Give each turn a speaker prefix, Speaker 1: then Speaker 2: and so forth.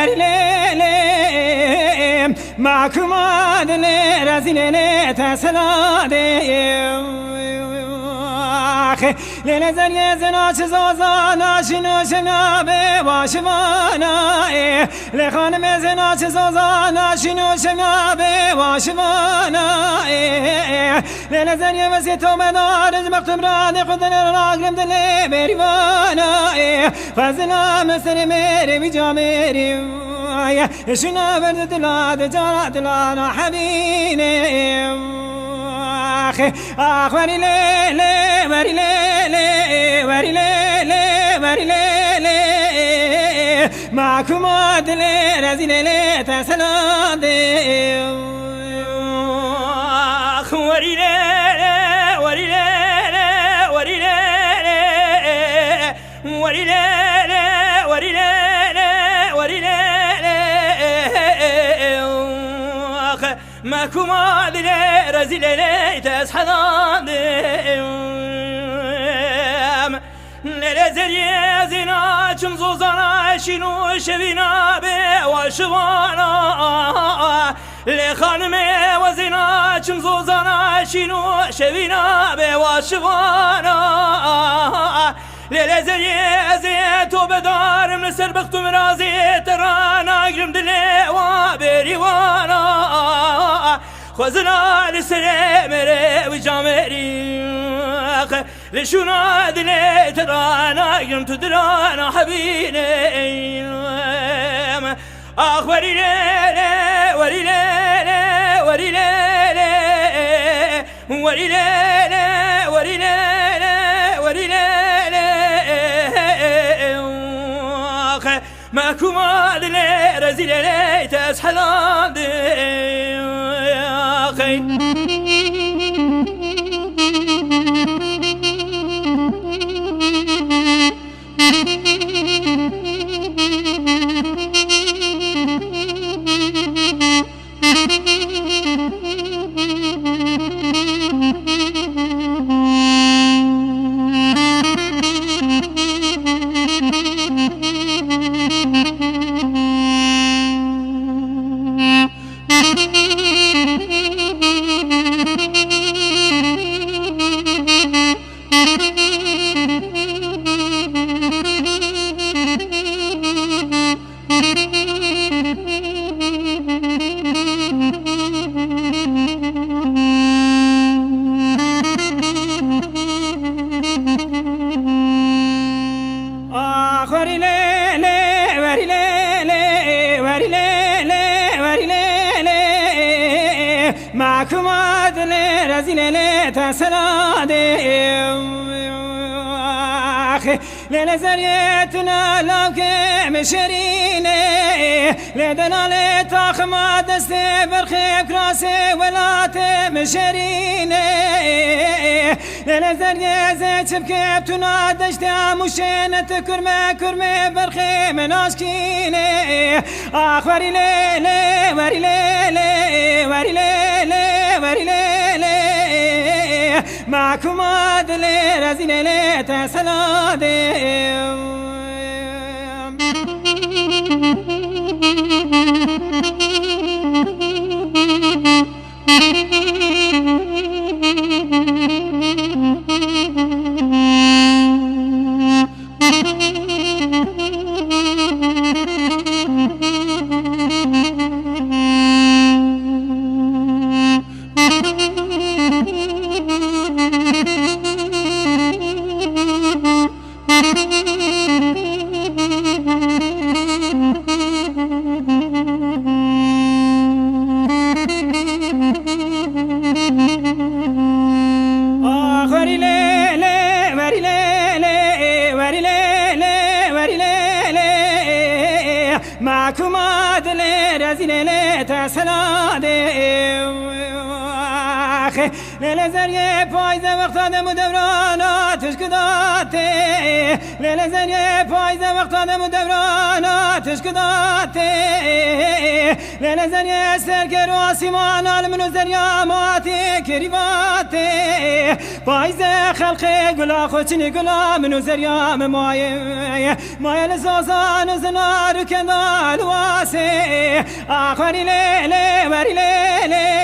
Speaker 1: وريلي معكم عدل رزيلي تسلادي لنزل يزنا چزازانا شنو شنابه واشوانا لخانم يزنا چزازانا شنو شنابه واشوانا لنزل يمسي تومدارج مكتوب راد خدن راقلم دل بریوانا فزنا مسر میری بجا میری شنا برد دلاد جارا دلانا حبینه آخ وری لیلی وری لیلی وری لیلی وری لیلی معكم عدل رزي لیلی تسلاده آخ وری لیلی وری لیلی وری لیلی وری لیلی وری لیلی وری لیلی آخ معكم عدل رزي لیلی تسحدان للزرية زنا چمزوزانا شنو شبينا بواشوانا لخانمي وزنا چمزوزانا شنو شبينا بواشوانا للزرية زيتو بدار من سر بختو مرازي ترانا قرم دلي وبريوانا خوزنا لسري مري وجامري لشونا دلي ترانا قرم تدرانا حبيني وري ليلي وري ليلي وري ليلي وري ليلي وري ليلي وري ليلي معكم دلي رزي ليلي تسحلان معكم عدل رزي ليلي تسلاده لنزريتنا لوك مشريني لدنا لتاخما دستي برخيب كراسي ولات مشريني لنزرية زيت بكيبتنا دشتي مشينة كرمي برخي مناشكيني آخ وري ليلي وري ليلي وري ليلي وري ليلي معكم عدل رزي ليلي تسلاده معكم عدل رزي ليلي تسلاده للزرية پایزه وقتاد مدورانا تشکداته للزرية پایزه وقتاد مدورانا تشکداته للزرية سرکر و آسیمان علمنو زریا ماتی کریواته پایزه خلق گلا خوچنی گلا منو زریا مایه لسازان زنار کندال و آخری لیلی وری لیلی